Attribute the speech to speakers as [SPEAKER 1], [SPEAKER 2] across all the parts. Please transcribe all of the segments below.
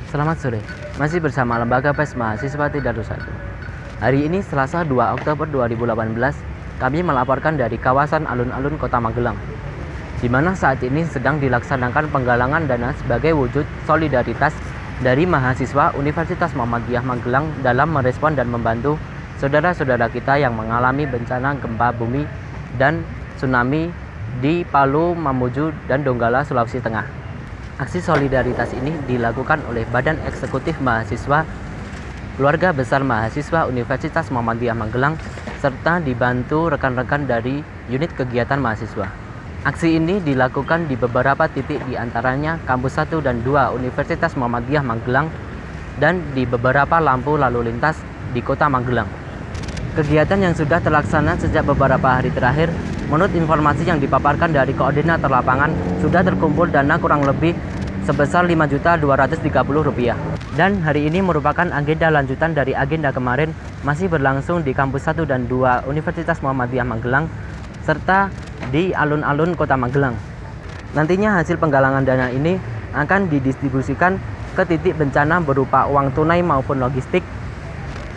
[SPEAKER 1] Selamat sore, masih bersama Lembaga PES Mahasiswa Tidak 21. Hari ini Selasa 2 Oktober 2018, kami melaporkan dari kawasan alun-alun Kota Magelang, di mana saat ini sedang dilaksanakan penggalangan dana sebagai wujud solidaritas dari mahasiswa Universitas Muhammadiyah Magelang dalam merespon dan membantu saudara-saudara kita yang mengalami bencana gempa bumi dan tsunami di Palu, Mamuju, dan Donggala, Sulawesi Tengah. Aksi solidaritas ini dilakukan oleh Badan Eksekutif Mahasiswa, Keluarga Besar Mahasiswa Universitas Muhammadiyah Magelang, serta dibantu rekan-rekan dari unit kegiatan mahasiswa. Aksi ini dilakukan di beberapa titik, di antaranya Kampus 1 dan 2 Universitas Muhammadiyah Magelang dan di beberapa lampu lalu lintas di Kota Magelang. Kegiatan yang sudah terlaksana sejak beberapa hari terakhir, menurut informasi yang dipaparkan dari koordinator lapangan, sudah terkumpul dana kurang lebih sebesar Rp5.230.000. Dan hari ini merupakan agenda lanjutan dari agenda kemarin, masih berlangsung di Kampus 1 dan 2 Universitas Muhammadiyah Magelang, serta di alun-alun Kota Magelang. Nantinya hasil penggalangan dana ini akan didistribusikan ke titik bencana berupa uang tunai maupun logistik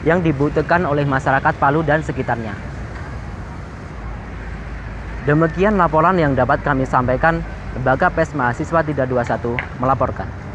[SPEAKER 1] yang dibutuhkan oleh masyarakat Palu dan sekitarnya. Demikian laporan yang dapat kami sampaikan. Lembaga PES Mahasiswa Tidak 21 melaporkan.